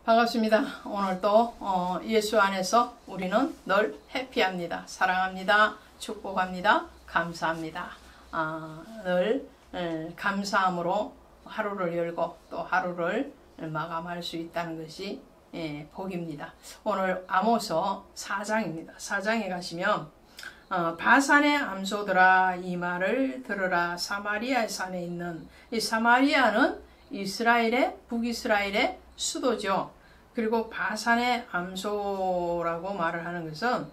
반갑습니다. 오늘도 예수 안에서 우리는 늘 해피합니다. 사랑합니다. 축복합니다. 감사합니다. 늘 감사함으로 하루를 열고 또 하루를 마감할 수 있다는 것이 복입니다. 오늘 아모스 4장입니다. 4장에 가시면 바산의 암소들아 이 말을 들으라. 사마리아 산에 있는 이 사마리아는 이스라엘의 북이스라엘의 수도죠. 그리고 바산의 암소라고 말을 하는 것은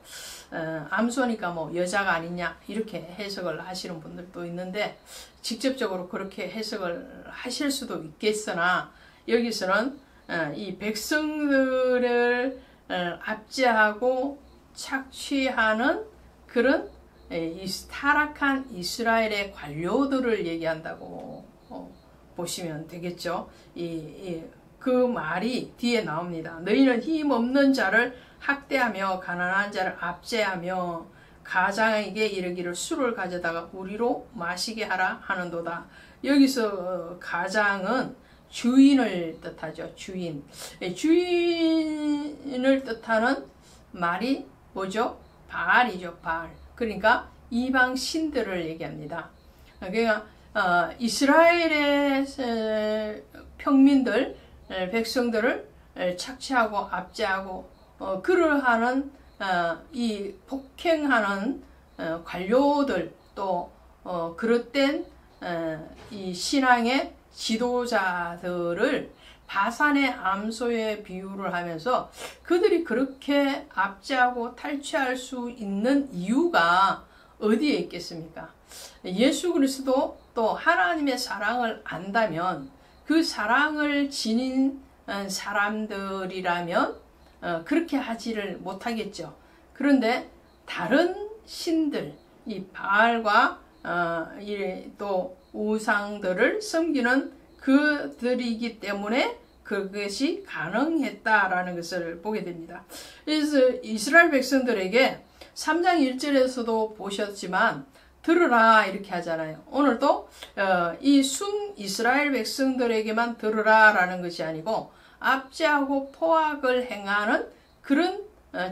암소니까 뭐 여자가 아니냐 이렇게 해석을 하시는 분들도 있는데 직접적으로 그렇게 해석을 하실 수도 있겠으나 여기서는 이 백성들을 압제하고 착취하는 그런 타락한 이스라엘의 관료들을 얘기한다고 보시면 되겠죠. 그 말이 뒤에 나옵니다. 너희는 힘없는 자를 학대하며 가난한 자를 압제하며 가장에게 이르기를 술을 가져다가 우리로 마시게 하라 하는도다. 여기서 가장은 주인을 뜻하죠. 주인을 뜻하는 말이 뭐죠? 바알이죠. 바알. 그러니까 이방 신들을 얘기합니다. 그러니까 이스라엘의 평민들 백성들을 착취하고 압제하고 그러하는 이 폭행하는 관료들 또 그릇된 이 신앙의 지도자들을 바산의 암소에 비유를 하면서 그들이 그렇게 압제하고 탈취할 수 있는 이유가 어디에 있겠습니까? 예수 그리스도 또 하나님의 사랑을 안다면 그 사랑을 지닌 사람들이라면 그렇게 하지를 못하겠죠. 그런데 다른 신들, 이 바알과 또 우상들을 섬기는 그들이기 때문에 그것이 가능했다라는 것을 보게 됩니다. 그래서 이스라엘 백성들에게 3장 1절에서도 보셨지만 들으라 이렇게 하잖아요. 오늘도 이 순 이스라엘 백성들에게만 들으라 라는 것이 아니고 압제하고 포악을 행하는 그런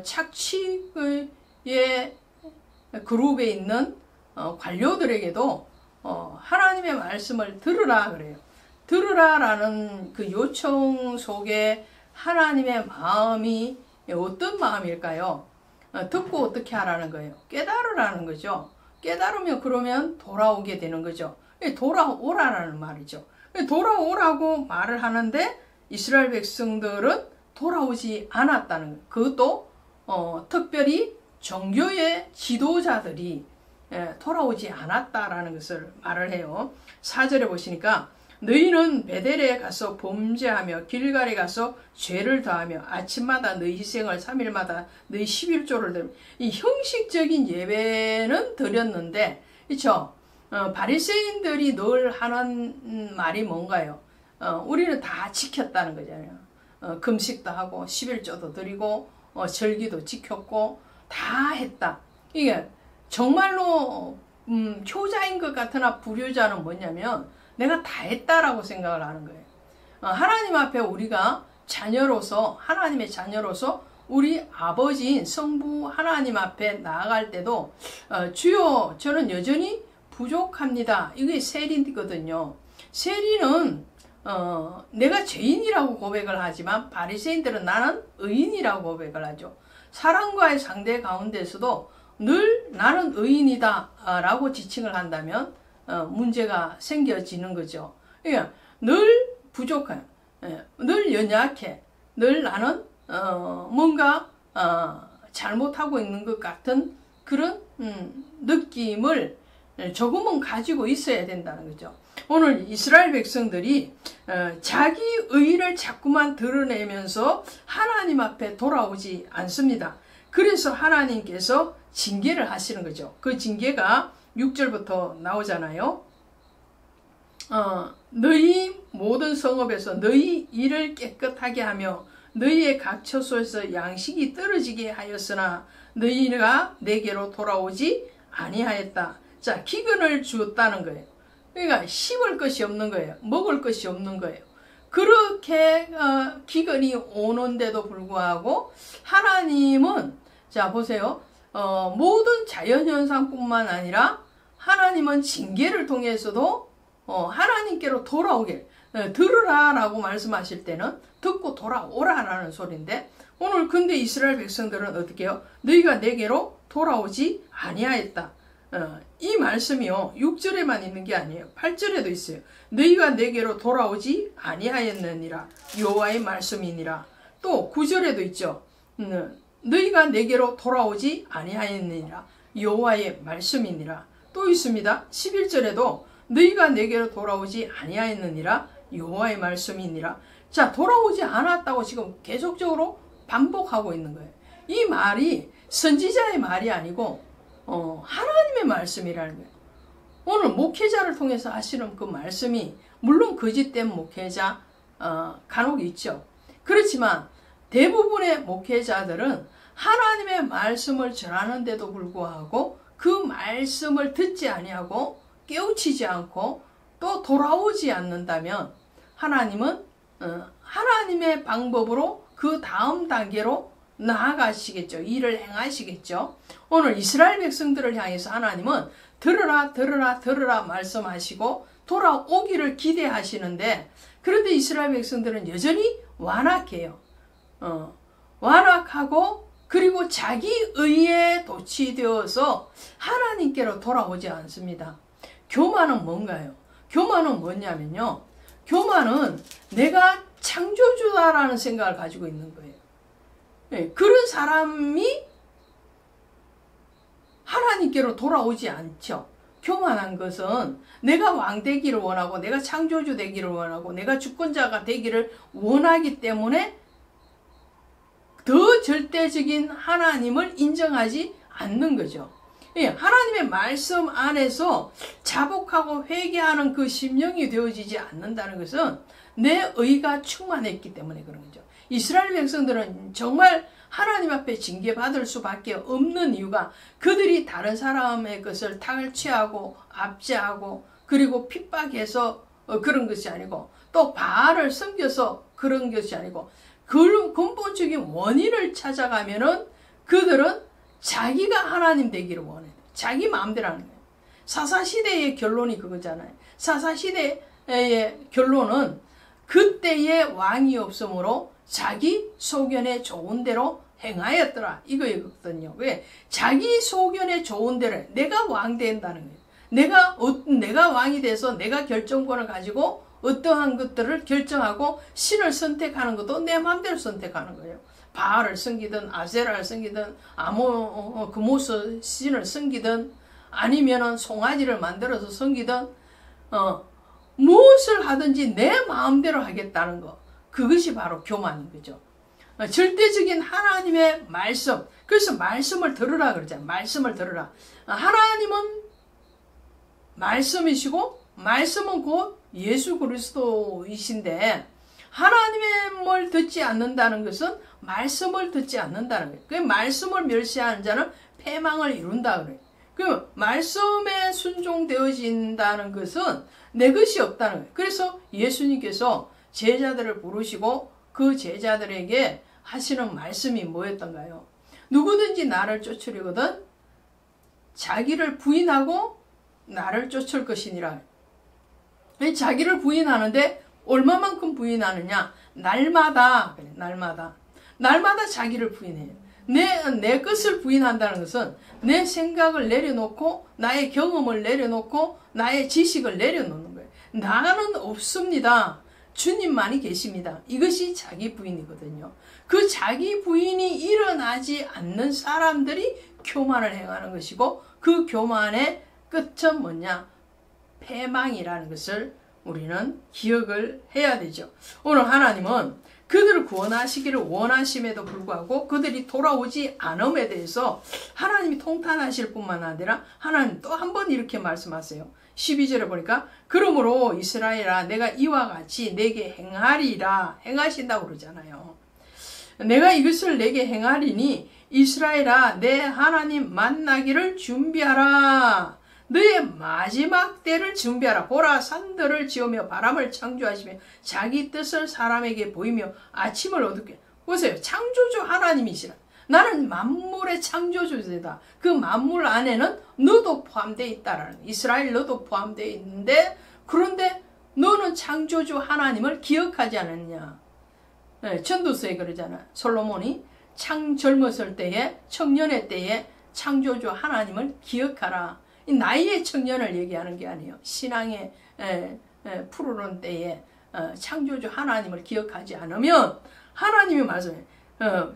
착취의 그룹에 있는 관료들에게도 하나님의 말씀을 들으라 그래요. 들으라라는 그 요청 속에 하나님의 마음이 어떤 마음일까요? 듣고 어떻게 하라는 거예요? 깨달으라는 거죠. 깨달으면 그러면 돌아오게 되는 거죠. 돌아오라는 말이죠. 돌아오라고 말을 하는데 이스라엘 백성들은 돌아오지 않았다는 거예요. 그것도 특별히 종교의 지도자들이 돌아오지 않았다라는 것을 말을 해요. 4절에 보시니까 너희는 베델에 가서 범죄하며 길갈에 가서 죄를 더하며 아침마다 너희 희생을 3일마다 너희 11조를 드리며 이 형식적인 예배는 드렸는데 그렇죠? 바리새인들이 늘 하는 말이 뭔가요? 우리는 다 지켰다는 거잖아요. 금식도 하고 11조도 드리고 절기도 지켰고 다 했다. 이게 정말로 효자인 것 같으나 불효자는 뭐냐면 내가 다 했다라고 생각을 하는 거예요. 하나님 앞에 우리가 자녀로서 하나님의 자녀로서 우리 아버지인 성부 하나님 앞에 나아갈 때도 주여 저는 여전히 부족합니다. 이게 세리거든요. 세리는 내가 죄인이라고 고백을 하지만 바리새인들은 나는 의인이라고 고백을 하죠. 사람과의 상대 가운데서도 늘 나는 의인이다 라고 지칭을 한다면 문제가 생겨지는 거죠. 그러니까 늘 부족해, 늘 연약해, 늘 나는 뭔가 잘못하고 있는 것 같은 그런 느낌을 조금은 가지고 있어야 된다는 거죠. 오늘 이스라엘 백성들이 자기 의를 자꾸만 드러내면서 하나님 앞에 돌아오지 않습니다. 그래서 하나님께서 징계를 하시는 거죠. 그 징계가 6절부터 나오잖아요. 너희 모든 성읍에서 너희 일을 깨끗하게 하며 너희의 각 처소에서 양식이 떨어지게 하였으나 너희가 내게로 돌아오지 아니하였다. 자, 기근을 주었다는 거예요. 그러니까 씹을 것이 없는 거예요. 먹을 것이 없는 거예요. 그렇게 기근이 오는데도 불구하고 하나님은 자 보세요. 모든 자연현상뿐만 아니라 하나님은 징계를 통해서도 하나님께로 돌아오게 들으라 라고 말씀하실 때는 듣고 돌아오라 라는 소리인데, 오늘 근데 이스라엘 백성들은 어떻게 해요? 너희가 내게로 돌아오지 아니하였다. 이 말씀이요 6절에만 있는 게 아니에요. 8절에도 있어요. 너희가 내게로 돌아오지 아니하였느니라 여호와의 말씀이니라. 또 9절에도 있죠. 너희가 내게로 돌아오지 아니하였느니라 여호와의 말씀이니라. 또 있습니다. 11절에도 너희가 내게로 돌아오지 아니하였느니라 여호와의 말씀이니라. 자, 돌아오지 않았다고 지금 계속적으로 반복하고 있는 거예요. 이 말이 선지자의 말이 아니고 하나님의 말씀이라는 거예요. 오늘 목회자를 통해서 하시는 그 말씀이 물론 거짓된 목회자 간혹 있죠. 그렇지만 대부분의 목회자들은 하나님의 말씀을 전하는데도 불구하고 그 말씀을 듣지 아니하고 깨우치지 않고 또 돌아오지 않는다면 하나님은 하나님의 방법으로 그 다음 단계로 나아가시겠죠. 일을 행하시겠죠. 오늘 이스라엘 백성들을 향해서 하나님은 들으라 들으라 들으라 말씀하시고 돌아오기를 기대하시는데, 그런데 이스라엘 백성들은 여전히 완악해요. 완악하고 그리고 자기 의에 도취되어서 하나님께로 돌아오지 않습니다. 교만은 뭔가요? 교만은 뭐냐면요, 교만은 내가 창조주다라는 생각을 가지고 있는 거예요. 네, 그런 사람이 하나님께로 돌아오지 않죠. 교만한 것은 내가 왕 되기를 원하고 내가 창조주 되기를 원하고 내가 주권자가 되기를 원하기 때문에 더 절대적인 하나님을 인정하지 않는 거죠. 예, 하나님의 말씀 안에서 자복하고 회개하는 그 심령이 되어지지 않는다는 것은 내 의가 충만했기 때문에 그런 거죠. 이스라엘 백성들은 정말 하나님 앞에 징계받을 수밖에 없는 이유가 그들이 다른 사람의 것을 탈취하고 압제하고 그리고 핍박해서 그런 것이 아니고 또 바알을 섬겨서 그런 것이 아니고 그 근본적인 원인을 찾아가면은 그들은 자기가 하나님 되기를 원해요. 자기 마음대로 하는 거예요. 사사시대의 결론이 그거잖아요. 사사시대의 결론은 그때의 왕이 없으므로 자기 소견에 좋은 대로 행하였더라 이거였거든요. 왜? 자기 소견에 좋은 대로 내가 왕 된다는 거예요. 내가 왕이 돼서 내가 결정권을 가지고 어떠한 것들을 결정하고 신을 선택하는 것도 내 마음대로 선택하는 거예요. 바알을 섬기든 아세라를 섬기든 그모스 신을 섬기든 아니면은 송아지를 만들어서 섬기든 무엇을 하든지 내 마음대로 하겠다는 거, 그것이 바로 교만인 거죠. 절대적인 하나님의 말씀, 그래서 말씀을 들으라 그러잖아요. 말씀을 들으라. 하나님은 말씀이시고 말씀은 곧 예수 그리스도이신데 하나님을 듣지 않는다는 것은 말씀을 듣지 않는다는 거예요. 그 말씀을 멸시하는 자는 패망을 이룬다 그래요. 그 말씀에 순종되어진다는 것은 내 것이 없다는 거예요. 그래서 예수님께서 제자들을 부르시고 그 제자들에게 하시는 말씀이 뭐였던가요? 누구든지 나를 쫓으려거든 자기를 부인하고 나를 쫓을 것이니라. 자기를 부인하는데 얼마만큼 부인하느냐? 날마다 자기를 부인해요. 내 것을 부인한다는 것은 내 생각을 내려놓고 나의 경험을 내려놓고 나의 지식을 내려놓는 거예요. 나는 없습니다. 주님만이 계십니다. 이것이 자기 부인이거든요. 그 자기 부인이 일어나지 않는 사람들이 교만을 행하는 것이고 그 교만의 끝은 뭐냐? 패망이라는 것을 우리는 기억을 해야 되죠. 오늘 하나님은 그들을 구원하시기를 원하심에도 불구하고 그들이 돌아오지 않음에 대해서 하나님이 통탄하실 뿐만 아니라 하나님 또 한 번 이렇게 말씀하세요. 12절에 보니까 그러므로 이스라엘아 내가 이와 같이 내게 행하리라 행하신다고 그러잖아요. 내가 이것을 내게 행하리니 이스라엘아 내 하나님 만나기를 준비하라. 너의 마지막 때를 준비하라. 보라, 산들을 지으며 바람을 창조하시며 자기 뜻을 사람에게 보이며 아침을 어둡게. 보세요. 창조주 하나님이시라. 나는 만물의 창조주이다. 그 만물 안에는 너도 포함되어 있다라는, 이스라엘 너도 포함되어 있는데, 그런데 너는 창조주 하나님을 기억하지 않았냐. 네, 전도서에 그러잖아. 솔로몬이 젊었을 때에, 청년의 때에 창조주 하나님을 기억하라. 이 나이의 청년을 얘기하는 게 아니에요. 신앙의 푸르른 때에 창조주 하나님을 기억하지 않으면 하나님이 말씀해.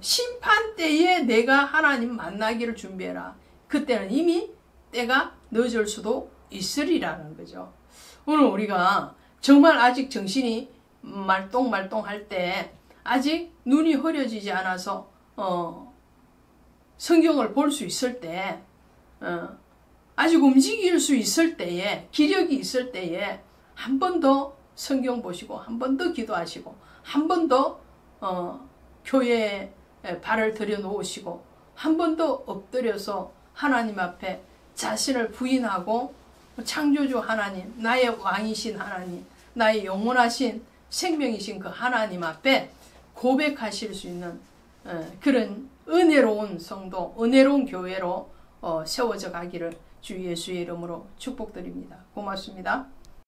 심판 때에 내가 하나님 만나기를 준비해라. 그때는 이미 때가 늦을 수도 있으리라는 거죠. 오늘 우리가 정말 아직 정신이 말똥말똥할 때, 아직 눈이 흐려지지 않아서 성경을 볼 수 있을 때, 아직 움직일 수 있을 때에, 기력이 있을 때에 한 번 더 성경 보시고, 한 번 더 기도하시고, 한 번 더 교회에 발을 들여놓으시고, 한 번 더 엎드려서 하나님 앞에 자신을 부인하고, 창조주 하나님, 나의 왕이신 하나님, 나의 영원하신 생명이신 그 하나님 앞에 고백하실 수 있는 그런 은혜로운 성도, 은혜로운 교회로 세워져 가기를 주 예수의 이름으로 축복드립니다. 고맙습니다.